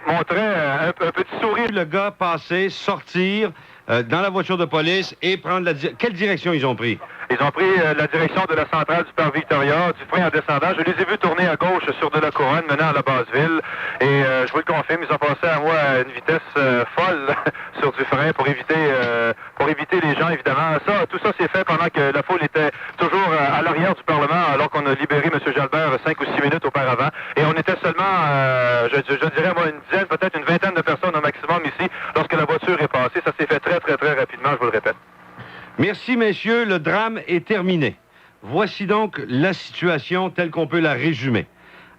montrait un petit sourire. Le gars passer, sortir dans la voiture de police et prendre quelle direction ils ont pris? Ils ont pris la direction de la centrale du Parc Victoria, du frein en descendant. Je les ai vus tourner à gauche sur de la couronne menant à la Basse-Ville. Et je vous le confirme, ils ont passé à moi à une vitesse folle sur du frein pour éviter les gens, évidemment. Tout ça s'est fait pendant que la foule était toujours à l'arrière du Parlement, alors qu'on a libéré M. Jalbert 5 ou 6 minutes auparavant. Et on était seulement, je dirais, moi, une dizaine, peut-être une vingtaine de personnes au maximum ici, lorsque la voiture est passée. Ça s'est fait très, très, très rapidement, je vous le répète. Merci, messieurs. Le drame est terminé. Voici donc la situation telle qu'on peut la résumer.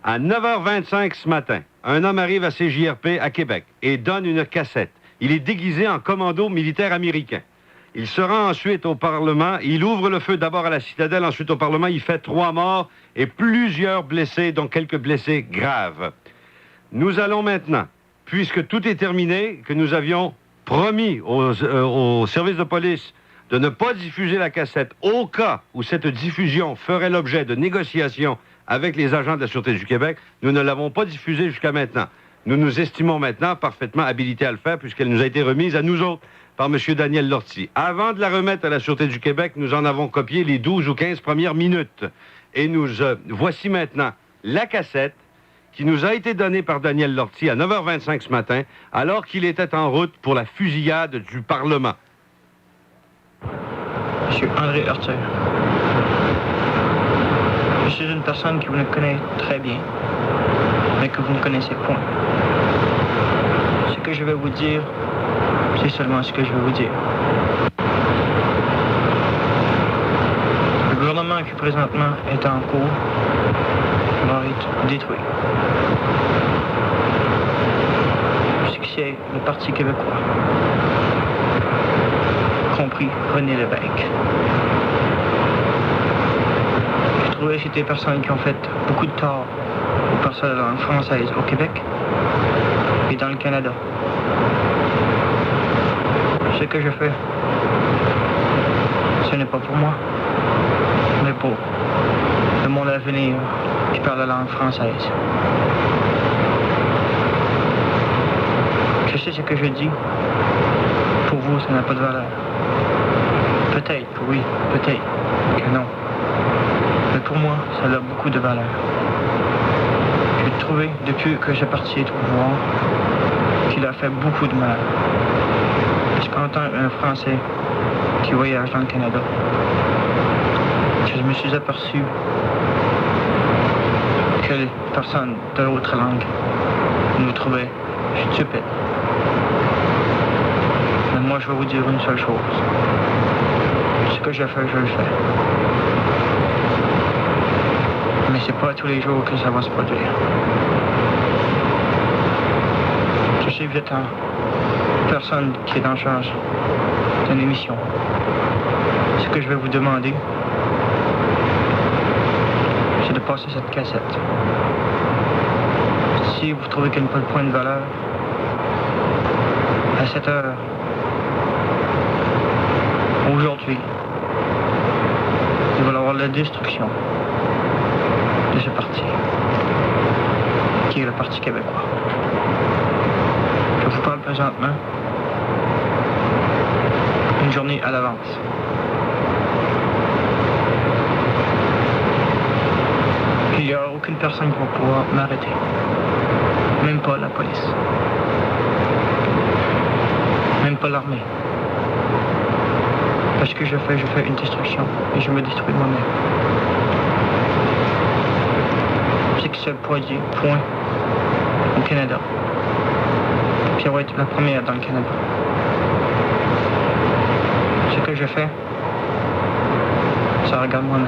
À 9h25 ce matin, un homme arrive à CJRP à Québec et donne une cassette. Il est déguisé en commando militaire américain. Il se rend ensuite au Parlement. Il ouvre le feu d'abord à la Citadelle, ensuite au Parlement. Il fait 3 morts et plusieurs blessés, dont quelques blessés graves. Nous allons maintenant, puisque tout est terminé, que nous avions promis au service de police de ne pas diffuser la cassette au cas où cette diffusion ferait l'objet de négociations avec les agents de la Sûreté du Québec. Nous ne l'avons pas diffusée jusqu'à maintenant. Nous nous estimons maintenant parfaitement habilités à le faire puisqu'elle nous a été remise à nous autres par M. Daniel Lortie. Avant de la remettre à la Sûreté du Québec, nous en avons copié les 12 ou 15 premières minutes. Et voici maintenant la cassette qui nous a été donnée par Daniel Lortie à 9h25 ce matin, alors qu'il était en route pour la fusillade du Parlement. Monsieur André Heurtier. Je suis une personne que vous ne connaissez très bien, mais que vous ne connaissez point. Ce que je vais vous dire, c'est seulement ce que je vais vous dire. Le gouvernement qui présentement est en cours va être détruit. Ce qui c'est le Parti québécois, compris René Lévesque. J'ai trouvé que c'était des personnes qui ont fait beaucoup de tort aux personnes de la langue française au Québec et dans le Canada. Ce que je fais, ce n'est pas pour moi, mais pour le monde à venir qui parle la langue française. Je sais ce que je dis. Pour vous, ça n'a pas de valeur. Peut-être que oui, peut-être que non. Mais pour moi, ça a beaucoup de valeur. J'ai trouvé, depuis que j'ai parti au pouvoir, qu'il a fait beaucoup de mal. Parce qu'en tant qu'un Français qui voyage dans le Canada, je me suis aperçu que les personnes de l'autre langue nous trouvaient stupides. Mais moi, je vais vous dire une seule chose. Ce que je fais, je le fais. Mais c'est pas tous les jours que ça va se produire. Je suis Vietnam, personne qui est en charge d'une émission. Ce que je vais vous demander, c'est de passer cette cassette. Si vous trouvez qu'elle n'a pas de point de valeur, à cette heure, aujourd'hui, il va y avoir la destruction de ce parti, qui est le Parti québécois. Je vous parle présentement une journée à l'avance. Il n'y aura aucune personne qui va pouvoir m'arrêter, même pas la police, même pas l'armée. Parce que je fais une destruction et je me détruis moi-même. C'est que c'est le point au Canada. Puis ça va être la première dans le Canada. Ce que je fais, ça regarde moi-même.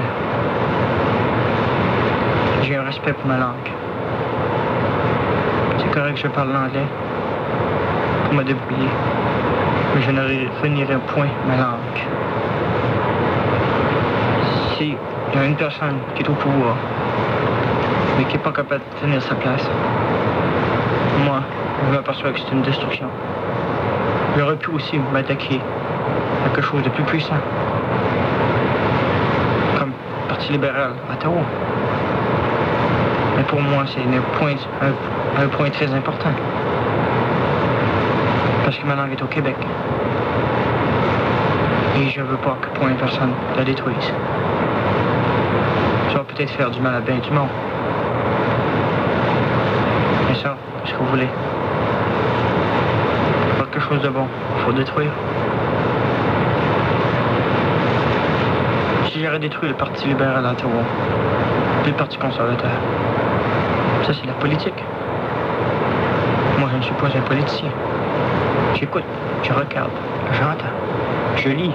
J'ai un respect pour ma langue. C'est correct que je parle l'anglais pour me débrouiller. Mais je ne renierai point ma langue. Si il y a une personne qui est au pouvoir, mais qui n'est pas capable de tenir sa place, moi, je m'aperçois que c'est une destruction. J'aurais pu aussi m'attaquer à quelque chose de plus puissant, comme le Parti libéral à Ottawa. Mais pour moi, c'est un point très important. Parce que ma langue est au Québec. Et je veux pas que point personne la détruise. Ça va peut-être faire du mal à bien du monde. Mais ça, ce que vous voulez. Quelque chose de bon, il faut détruire. Si j'aurais détruit le Parti libéral à Ottawa, puis le Parti conservateur, ça c'est la politique. Moi je ne suis pas un politicien. J'écoute, je regarde, j'entends, je lis.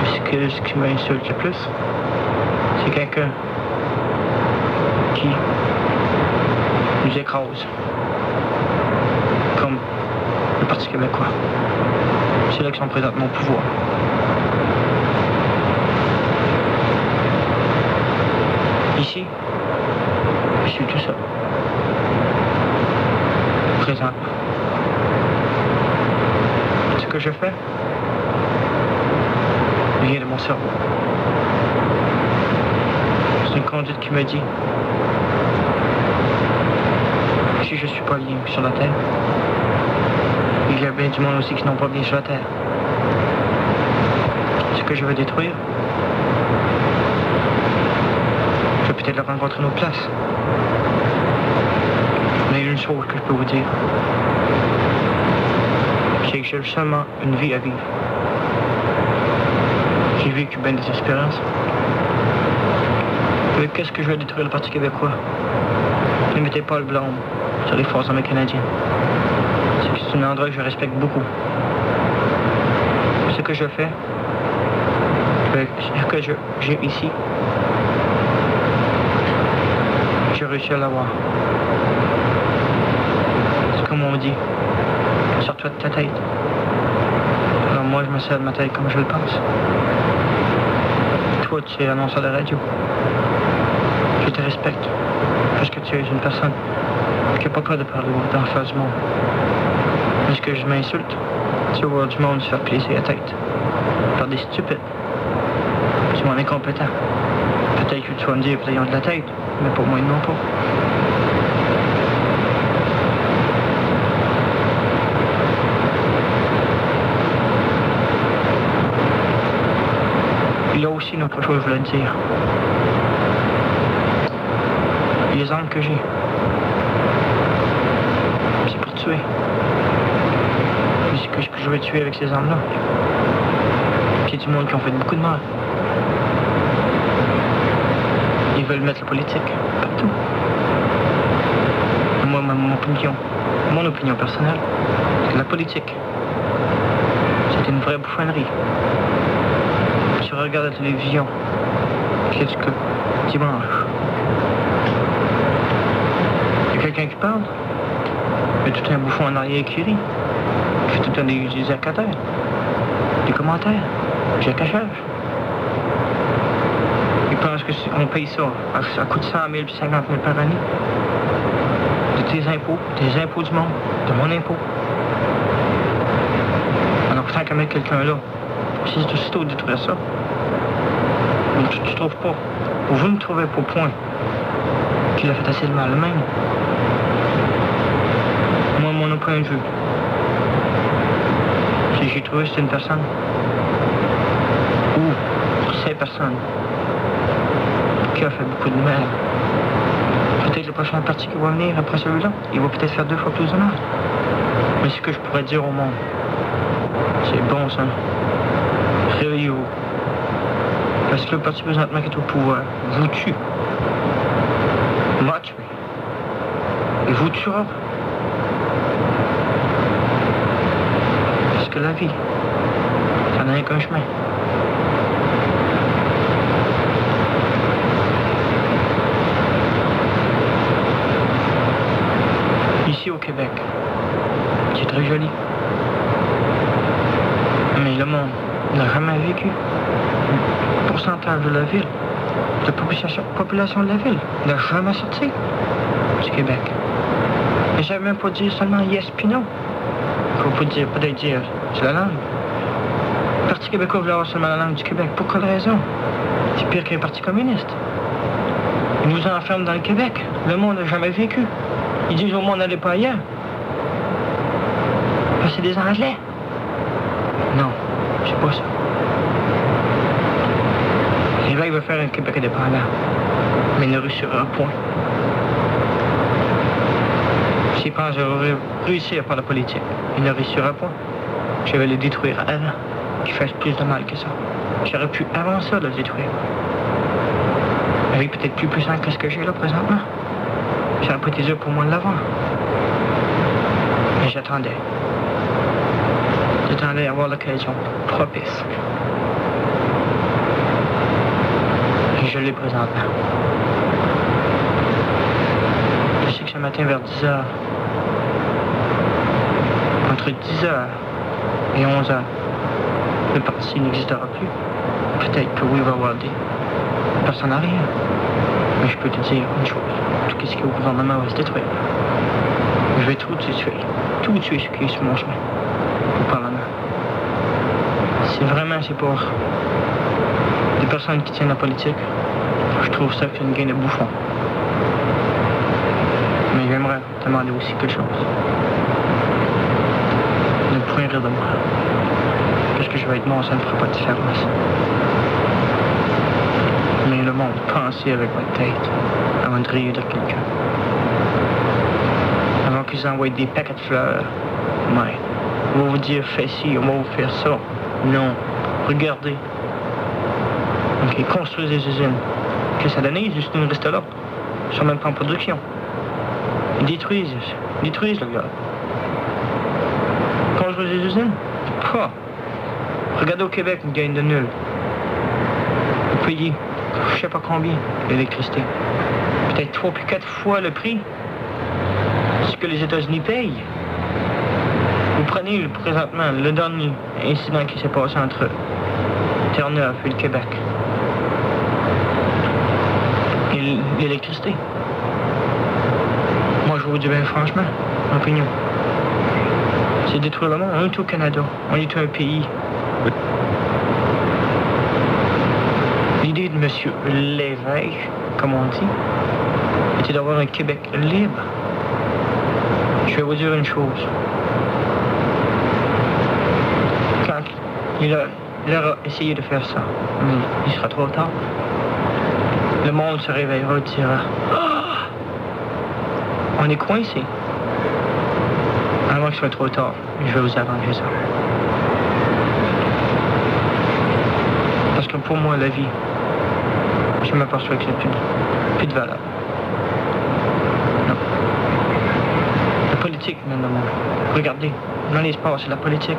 Ce qui m'insulte le plus, c'est quelqu'un qui nous écrase. Comme le Parti québécois. C'est là qu'ils sont présentement au pouvoir. Ici, je suis tout seul. Présentement. Ce que je fais vient de mon cerveau. C'est une conduite qui me dit si je suis pas bien sur la terre, il y a bien du monde aussi qui n'ont pas bien sur la terre. Ce que je veux détruire, je vais peut-être le rencontrer à notre place. Mais il y a une chose que je peux vous dire, c'est que j'ai seulement une vie à vivre. J'ai vécu bien des expériences. Mais qu'est-ce que je vais détruire le Parti québécois? Ne mettez pas le blâme sur les forces armées canadiennes. C'est un endroit que je respecte beaucoup. Ce que je fais, ce que j'ai ici, j'ai réussi à l'avoir. C'est comme on dit, sors-toi de ta tête. Alors moi, je me sers de ma tête comme je le pense. Toi, tu es annonceur de radio. Je te respecte parce que tu es une personne qui n'a pas peur de parler dans la face du monde. Est-ce que je m'insulte? Tu vois du monde se faire plisser la tête par des stupides. Du monde incompétent. Peut-être que tu vas me dire qu'ils ont de la tête, mais pour moi, ils n'ont pas. Il y a aussi une autre chose que je voulais te dire. Les armes que j'ai, c'est pour tuer. Est-ce que je vais tuer avec ces armes-là? Puis il y a du monde qui ont fait beaucoup de mal. Ils veulent mettre la politique partout. Moi, mon opinion personnelle, c'est que la politique, c'est une vraie bouffonnerie. Tu regardes la télévision, qu'est-ce que dimanche? Il y a quelqu'un qui parle, il y a tout un bouffon en arrière qui rit, qui fait tout un des accateurs, des commentaires, des cachages. Ils pensent qu'on paye ça, ça coûte 100 000 puis 50 000 par année. De tes impôts, des impôts du monde, de mon impôt. Alors tant qu'à mettre quelqu'un là, si c'est aussitôt de détruire ça, tu trouves pas, ou vous ne trouvez pas au point qu'il a fait assez de mal même. Moi, mon point de vue, si j'ai trouvé c'est une personne, ou ces personnes, qui a fait beaucoup de mal. Peut-être le prochain parti qui va venir après celui-là, il va peut-être faire 2 fois plus de mal. Mais ce que je pourrais dire au monde, c'est bon ça. Réveillez-vous. Parce que le parti présentement qui est au pouvoir vous tue. M'a tué. Et vous tuera. Parce que la vie, ça n'a qu'un chemin. Ici au Québec, c'est très joli. Mais le monde n'a jamais vécu. Le pourcentage de la ville, la population de la ville, n'a jamais sorti du Québec. Et j'avais même pas dit seulement yes puis non. Faut peut-être dire, c'est la langue. Le Parti québécois voulait avoir seulement la langue du Québec. Pour quelle raison? C'est pire qu'un parti communiste. On vous enferme dans le Québec. Le monde n'a jamais vécu. Ils disent au monde n'allez pas ailleurs. Parce que c'est des Anglais. Non, c'est pas ça. L'évêque veut faire un Québec indépendant, mais il ne réussira point. S'il pense réussir par la politique, il ne réussira point. Je vais le détruire avant qu'il fasse plus de mal que ça. J'aurais pu avant ça le détruire. Avec peut-être plus puissant que ce que j'ai là présentement. Ça aurait pas été dur pour moi de l'avoir. Mais j'attendais. J'attendais à avoir l'occasion propice. Et je l'ai présentement. Je sais que ce matin vers 10h, entre 10h et 11h, le parti n'existera plus. Peut-être que oui, il va y avoir des personnes arrière. Mais je peux te dire une chose. Tout ce qui est au gouvernement va se détruire. Je vais tout tuer. Tout tuer ce qui est sur mon chemin. Au Parlement. C'est pour des personnes qui tiennent la politique. Je trouve ça une gaine de bouffon. Mais j'aimerais demander aussi quelque chose. Ne point rire de moi. Parce que je vais être mort, ça ne fera pas de différence. Mais le monde, pensez avec votre tête avant de rire de quelqu'un. Avant qu'ils envoient des paquets de fleurs. Ouais. On va vous dire fais ci, on va vous faire ça. Non. Regardez. OK, construisez des usines. Que ça donne, les usines restent là. Ils sont même pas en production. Ils détruisent le gars. Construisez des usines? Pas. Regardez au Québec, une gagne de nul. Vous payez, je sais pas combien, l'électricité. Peut-être 3 puis 4 fois le prix. Ce que les États-Unis payent. Vous prenez présentement le dernier incident qui s'est passé entre Terre-Neuve et le Québec. Et l'électricité. Moi, je vous dis bien franchement, en opinion. C'est détruire le monde. On est au Canada. On est un pays. L'idée de M. Lévesque, comme on dit, était d'avoir un Québec libre. Je vais vous dire une chose. Quand il aura essayé de faire ça, mais il sera trop tard. Le monde se réveillera et dira ah! On est coincé. Avant que ce soit trop tard, je vais vous arranger ça. Parce que pour moi, la vie, je m'aperçois que c'est plus de valeur. Non. La politique, non. Regardez, dans l'espace, c'est la politique.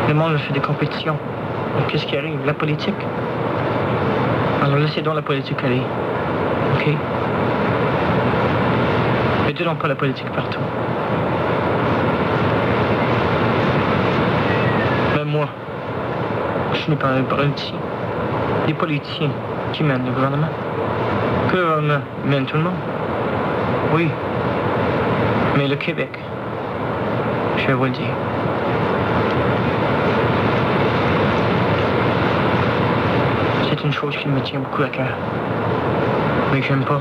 Le monde fait des compétitions. Donc, qu'est-ce qui arrive? La politique. Alors, laissez donc la politique aller. OK? Mettez donc pas la politique partout. Mais moi, je n'ai pas un politicien. Les politiciens qui mènent le gouvernement. Que le gouvernement mène tout le monde. Oui. Mais le Québec, je vais vous le dire. C'est une chose qui me tient beaucoup à cœur. Mais que j'aime pas.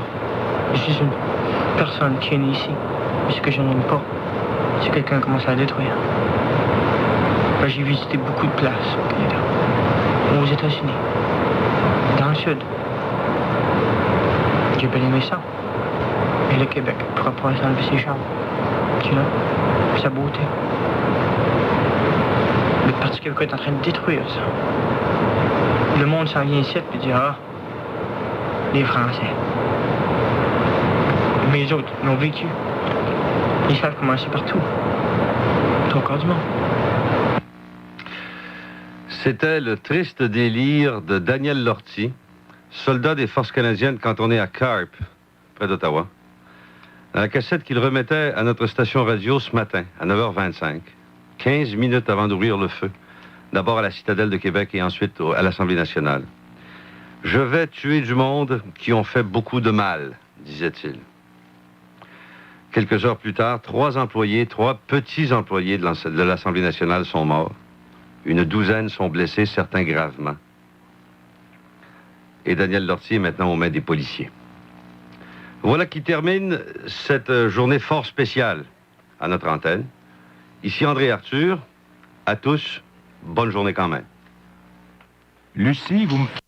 Je suis une personne qui est née ici. Mais ce que je n'aime pas, c'est que quelqu'un commence à la détruire. Ben, j'ai visité beaucoup de places au Canada. Aux États-Unis. Dans le Sud. J'ai bien aimé ça. Et le Québec pourra pas enlever ses charmes. Tu vois? Sa beauté. Le Parti québécois est en train de détruire ça. Le monde s'en vient ici et dit ah, les Français. Mais les autres l'ont vécu. Ils savent comment c'est partout. Tout encore du monde. C'était le triste délire de Daniel Lortie, soldat des forces canadiennes cantonné à Carp, près d'Ottawa. Dans la cassette qu'il remettait à notre station radio ce matin, à 9h25, 15 minutes avant d'ouvrir le feu, d'abord à la Citadelle de Québec et ensuite à l'Assemblée nationale. « Je vais tuer du monde qui ont fait beaucoup de mal », disait-il. Quelques heures plus tard, 3 petits employés de l'Assemblée nationale sont morts. Une douzaine sont blessés, certains gravement. Et Daniel Lortie est maintenant aux mains des policiers. Voilà qui termine cette journée fort spéciale à notre antenne. Ici André Arthur. À tous, bonne journée quand même. Lucie, vous me...